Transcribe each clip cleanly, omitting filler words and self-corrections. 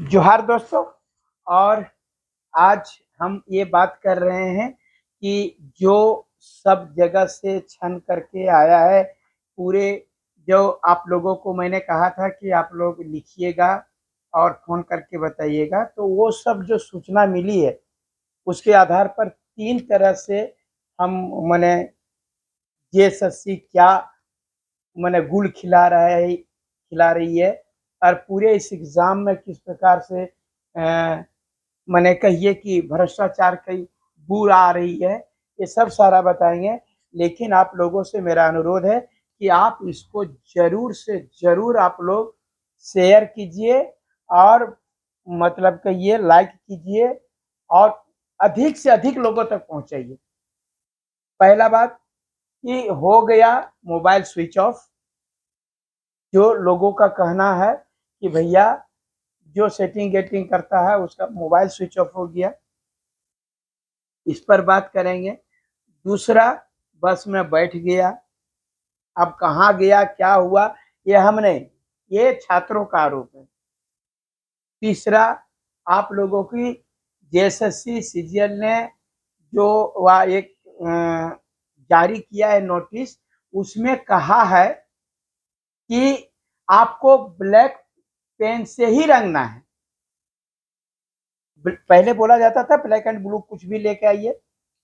जोहार दोस्तों। और आज हम ये बात कर रहे हैं कि जो सब जगह से छन करके आया है, पूरे जो आप लोगों को मैंने कहा था कि आप लोग लिखिएगा और फ़ोन करके बताइएगा, तो वो सब जो सूचना मिली है उसके आधार पर 3 तरह से हम मने जेएसएससी क्या मने गुल खिला रही है और पूरे इस एग्ज़ाम में किस प्रकार से मने कहिए कि भ्रष्टाचार की बूर आ रही है, ये सब सारा बताएँगे। लेकिन आप लोगों से मेरा अनुरोध है कि आप इसको ज़रूर से ज़रूर आप लोग शेयर कीजिए और मतलब कहिए लाइक कीजिए और अधिक से अधिक लोगों तक पहुँचाइए। पहला बात कि हो गया मोबाइल स्विच ऑफ, जो लोगों का कहना है कि भैया जो सेटिंग गेटिंग करता है उसका मोबाइल स्विच ऑफ हो गया, इस पर बात करेंगे। दूसरा, बस में बैठ गया, अब कहाँ गया क्या हुआ ये हम नहीं, ये छात्रों का आरोप है। तीसरा, आप लोगों की जेएसएससी सीजीएल ने जो वह एक जारी किया है नोटिस, उसमें कहा है कि आपको ब्लैक पेन से ही रंगना है। पहले बोला जाता था ब्लैक एंड ब्लू कुछ भी लेके आइए,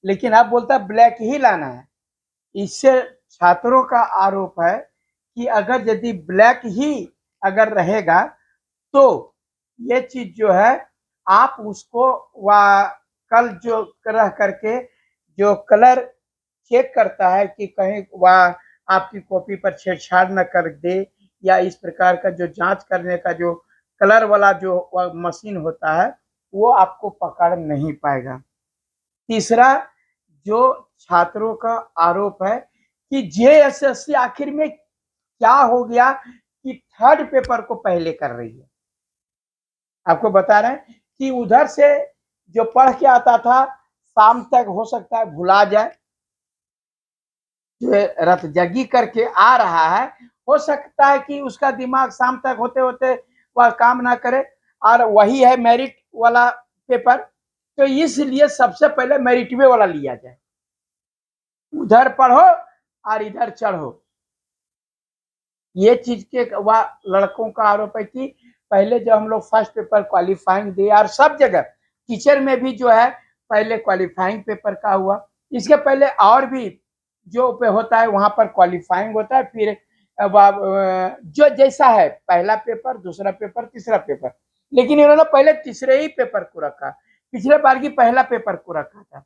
लेकिन अब बोलता है ब्लैक ही लाना है। इससे छात्रों का आरोप है कि अगर यदि ब्लैक ही अगर रहेगा तो ये चीज जो है आप उसको कल जो रह करके जो कलर चेक करता है कि कहीं वह आपकी कॉपी पर छेड़छाड़ न कर दे, या इस प्रकार का जो जांच करने का जो कलर वाला जो मशीन होता है वो आपको पकड़ नहीं पाएगा। तीसरा, जो छात्रों का आरोप है कि जेएसएससी आखिर में क्या हो गया कि थर्ड पेपर को पहले कर रही है। आपको बता रहे हैं कि उधर से जो पढ़ के आता था शाम तक हो सकता है भुला जाए, जो रतजगी करके आ रहा है हो सकता है कि उसका दिमाग शाम तक होते होते वह काम ना करे, और वही है मेरिट वाला पेपर, तो इसलिए सबसे पहले मेरिट में वाला लिया जाए, उधर पढ़ो और इधर चढ़ो। ये चीज के वह लड़कों का आरोप है कि पहले जब हम लोग फर्स्ट पेपर क्वालिफाइंग दिए, और सब जगह टीचर में भी जो है पहले क्वालिफाइंग पेपर का हुआ, इसके पहले और भी जो पे होता है वहां पर क्वालिफाइंग होता है, फिर जो जैसा है पहला पेपर, दूसरा पेपर, तीसरा पेपर, लेकिन इन्होंने पहले तीसरे ही पेपर को रखा, पिछले बार की पहला पेपर को रखा था।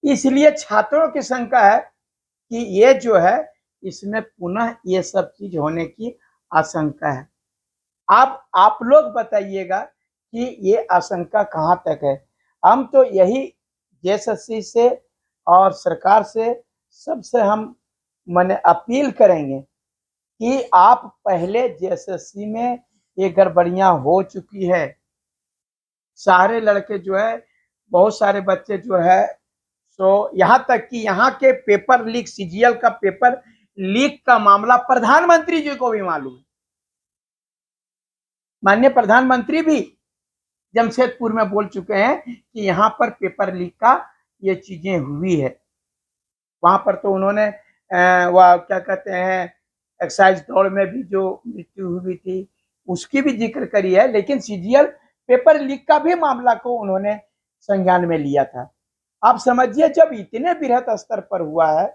इसलिए छात्रों की शंका है कि ये जो है इसमें पुनः ये सब चीज होने की आशंका है। आप लोग बताइएगा कि ये आशंका कहाँ तक है। हम तो यही जेएसएससी से और सरकार से सबसे हम माने अपील करेंगे कि आप पहले जेएसएससी में ये गड़बड़ियां हो चुकी है, सारे लड़के जो है, बहुत सारे बच्चे जो है, तो यहाँ तक कि यहाँ के पेपर लीक, सीजीएल का पेपर लीक का मामला प्रधानमंत्री जी को भी मालूम है। माननीय प्रधानमंत्री भी जमशेदपुर में बोल चुके हैं कि यहाँ पर पेपर लीक का ये चीजें हुई है। वहां पर तो उन्होंने वह क्या कहते हैं एक्साइज दौड़ में भी जो मृत्यु हुई थी उसकी भी जिक्र करी है, लेकिन सीजीएल पेपर लीक का भी मामला को उन्होंने संज्ञान में लिया था। आप समझिए जब इतने बृहत स्तर पर हुआ है,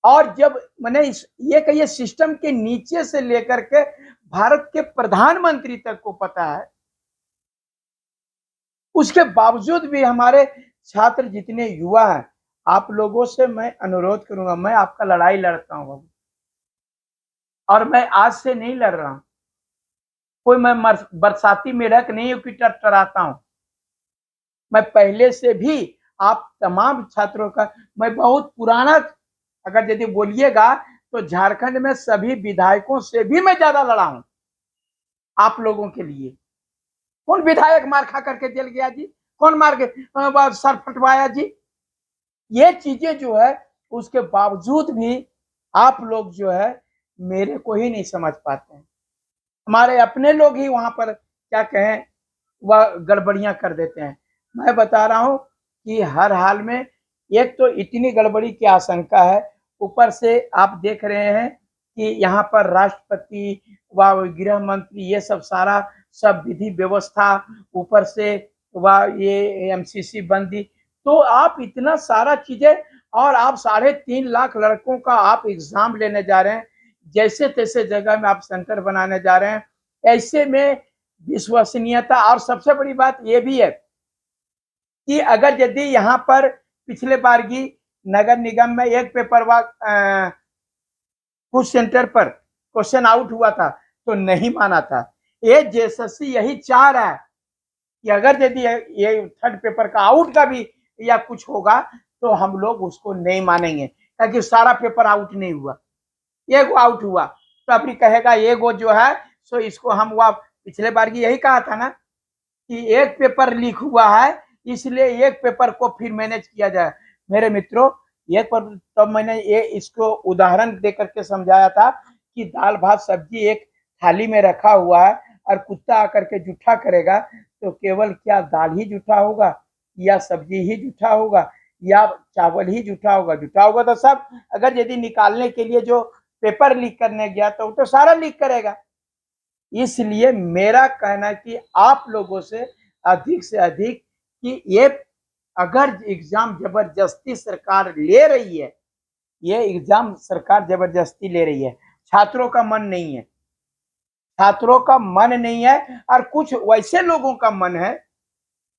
और जब मैंने ये कहिए सिस्टम के नीचे से लेकर के भारत के प्रधानमंत्री तक को पता है, उसके बावजूद भी हमारे छात्र जितने युवा हैं, आप लोगों से मैं अनुरोध करूंगा, मैं आपका लड़ाई लड़ता हूं और मैं आज से नहीं लड़ रहा हूं, कोई मैं बरसाती मेढक नहीं हूं कि टराता हूं। मैं पहले से भी आप तमाम छात्रों का मैं बहुत पुराना, अगर यदि बोलिएगा तो झारखंड में सभी विधायकों से भी मैं ज्यादा लड़ा हूं आप लोगों के लिए। कौन विधायक मार खा करके जेल गया जी? कौन मार के सर फटवाया जी? ये चीजें जो है उसके बावजूद भी आप लोग जो है मेरे को ही नहीं समझ पाते हैं। हमारे अपने लोग ही वहां पर क्या कहें वह गड़बड़ियां कर देते हैं। मैं बता रहा हूं कि हर हाल में एक तो इतनी गड़बड़ी की आशंका है, ऊपर से आप देख रहे हैं कि यहाँ पर राष्ट्रपति व गृह मंत्री ये सब सारा सब विधि व्यवस्था, ऊपर से वह ये एमसीसी बंदी, तो आप इतना सारा चीजें, और आप 3.5 लाख लड़कों का आप एग्जाम लेने जा रहे हैं, जैसे तैसे जगह में आप सेंटर बनाने जा रहे हैं। ऐसे में विश्वसनीयता, और सबसे बड़ी बात यह भी है कि अगर यदि यहाँ पर पिछले बार की नगर निगम में एक पेपर कुछ सेंटर पर क्वेश्चन आउट हुआ था तो नहीं माना था। ये जेएसएससी यही चाह रहा है कि अगर यदि ये थर्ड पेपर का आउट का भी या कुछ होगा तो हम लोग उसको नहीं मानेंगे, ताकि सारा पेपर आउट नहीं हुआ, एक आउट हुआ तो अभी कहेगा एक जो है सो इसको हम वह पिछले बार की यही कहा था ना कि एक पेपर लीक हुआ है इसलिए एक पेपर को फिर मैनेज किया जाए। मेरे मित्रों, एक पर तब मैंने ये इसको उदाहरण दे करके समझाया था कि दाल भात सब्जी एक थाली में रखा हुआ है और कुत्ता आकर के जूठा करेगा तो केवल क्या दाल ही जूठा होगा या सब्जी ही जूठा होगा या चावल ही जूठा होगा? जूठा होगा तो सब, अगर यदि निकालने के लिए जो पेपर लीक करने गया तो सारा लीक करेगा। इसलिए मेरा कहना है कि आप लोगों से अधिक कि ये अगर एग्जाम जबरदस्ती सरकार ले रही है, ये एग्जाम सरकार जबरदस्ती ले रही है, छात्रों का मन नहीं है, छात्रों का मन नहीं है, और कुछ वैसे लोगों का मन है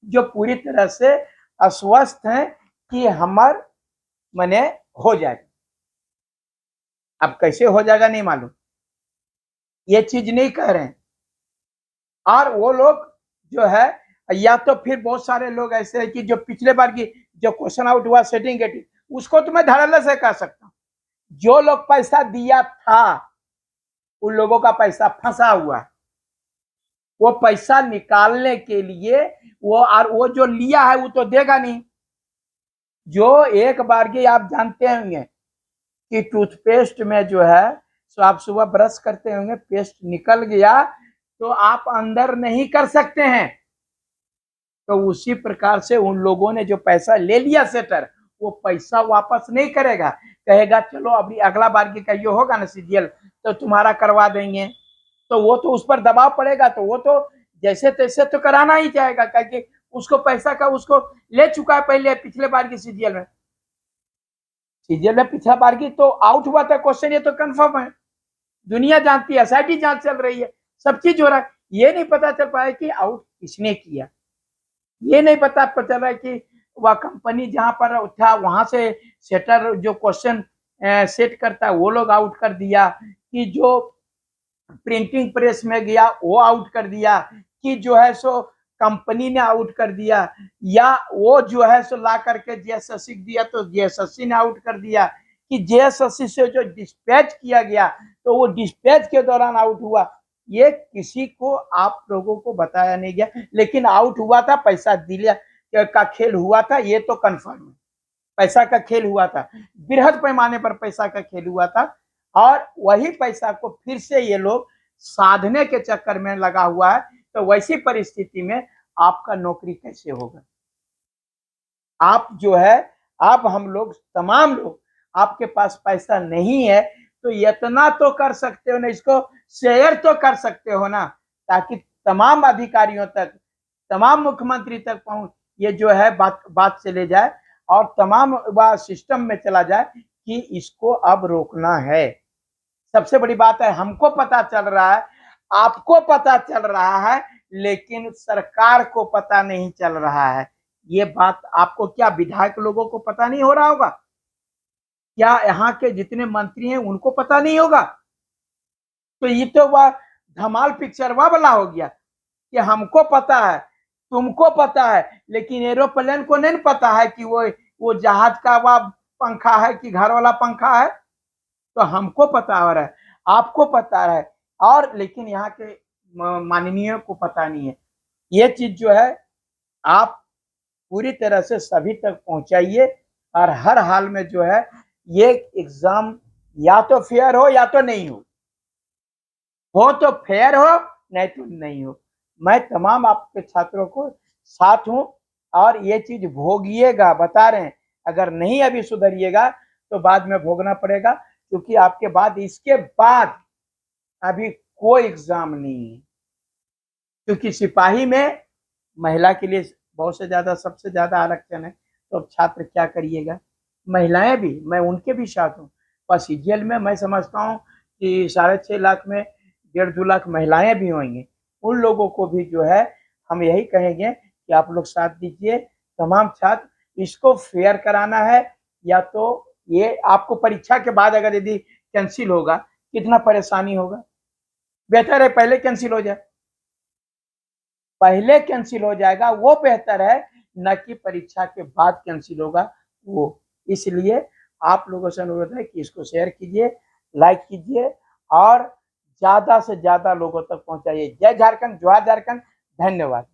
जो पूरी तरह से अस्वस्थ हैं कि हमार मने हो जाएगा। अब कैसे हो जाएगा नहीं मालूम, ये चीज नहीं कह रहे हैं। और वो लोग जो है, या तो फिर बहुत सारे लोग ऐसे हैं कि जो पिछले बार की जो क्वेश्चन आउट हुआ सेटिंग गेटिंग, उसको तो मैं धड़ल्ले से कह सकता हूँ, जो लोग पैसा दिया था उन लोगों का पैसा फंसा हुआ है, वो पैसा निकालने के लिए वो, और वो जो लिया है वो तो देगा नहीं। जो एक बार की आप जानते होंगे कि टूथपेस्ट में जो है, तो आप सुबह ब्रश करते होंगे, पेस्ट निकल गया तो आप अंदर नहीं कर सकते हैं। तो उसी प्रकार से उन लोगों ने जो पैसा ले लिया सेटर, वो पैसा वापस नहीं करेगा, कहेगा चलो अभी अगला बार की कहिए होगा ना सीजीएल तो तुम्हारा करवा देंगे। तो वो तो उस पर दबाव पड़ेगा तो वो तो जैसे तैसे तो कराना ही चाहेगा, क्योंकि उसको पैसा का उसको ले चुका है पहले पिछले बार की सीजीएल में। सीजीएल में पिछला बार की तो आउट हुआ था क्वेश्चन, ये तो कंफर्म है, दुनिया जानती है, एसआईटी जांच चल रही है, सब चीज हो रहा है। ये नहीं पता चल पाया कि आउट किसने किया, ये नहीं पता चल रहा है कि वह कंपनी जहां पर था वहां से सेटर जो क्वेश्चन सेट करता है वो लोग आउट कर दिया, कि जो प्रिंटिंग प्रेस में गया वो आउट कर दिया, कि जो है सो कंपनी ने आउट कर दिया, या वो जो है सो ला करके जेएसएससी दिया तो जेएसएससी ने आउट कर दिया, कि जेएसएससी से जो डिस्पैच किया गया तो वो डिस्पैच के दौरान आउट हुआ। ये किसी को आप लोगों को बताया नहीं गया, लेकिन आउट हुआ था, पैसा दिया का खेल हुआ था, ये तो कन्फर्म है, पैसा का खेल हुआ था, बृहद पैमाने पर पैसा का खेल हुआ था। और वही पैसा को फिर से ये लोग साधने के चक्कर में लगा हुआ है, तो वैसी परिस्थिति में आपका नौकरी कैसे होगा? आप जो है, आप हम लोग तमाम लोग, आपके पास पैसा नहीं है तो इतना तो कर सकते हो ना, इसको शेयर तो कर सकते हो ना, ताकि तमाम अधिकारियों तक, तमाम मुख्यमंत्री तक पहुंच ये जो है बात चले जाए और तमाम सिस्टम में चला जाए कि इसको अब रोकना है। सबसे बड़ी बात है, हमको पता चल रहा है, आपको पता चल रहा है, लेकिन सरकार को पता नहीं चल रहा है। ये बात आपको क्या विधायक लोगों को पता नहीं हो रहा होगा? क्या यहाँ के जितने मंत्री हैं उनको पता नहीं होगा? तो ये तो वह धमाल पिक्चर वाला हो गया कि हमको पता है, तुमको पता है, लेकिन एरोप्लेन को नहीं पता है कि वो जहाज का वह पंखा है कि घर वाला पंखा है। तो हमको पता हो रहा है, आपको पता है, और लेकिन यहाँ के माननीय को पता नहीं है। ये चीज जो है आप पूरी तरह से सभी तक पहुंचाइए, और हर हाल में जो है ये एग्जाम या तो फेयर हो या तो नहीं हो। हो तो फेयर हो, नहीं तो नहीं हो। मैं तमाम आपके छात्रों को साथ हूं और ये चीज भोगिएगा, बता रहे हैं। अगर नहीं अभी सुधरिएगा तो बाद में भोगना पड़ेगा, क्योंकि आपके बाद इसके बाद अभी कोई एग्जाम नहीं है। क्योंकि सिपाही में महिला के लिए बहुत से ज्यादा, सबसे ज्यादा आरक्षण है, तो अब छात्र क्या करिएगा। महिलाएं भी, मैं उनके भी साथ हूँ। बस जेल में मैं समझता हूँ कि 6.5 लाख में 1.5-2 लाख महिलाएं भी होंगी। उन लोगों को भी जो है हम यही कहेंगे कि आप लोग साथ दीजिए। तमाम छात्र, इसको फेयर कराना है। या तो ये आपको परीक्षा के बाद अगर यदि कैंसिल होगा, कितना परेशानी होगा। बेहतर है पहले कैंसिल हो जाए, पहले कैंसिल हो जाएगा वो बेहतर है, न कि परीक्षा के बाद कैंसिल होगा वो। इसलिए आप लोगों से अनुरोध है कि इसको शेयर कीजिए, लाइक कीजिए और ज्यादा से ज्यादा लोगों तक पहुंचाइए। जय झारखंड, जोहार झारखंड, धन्यवाद।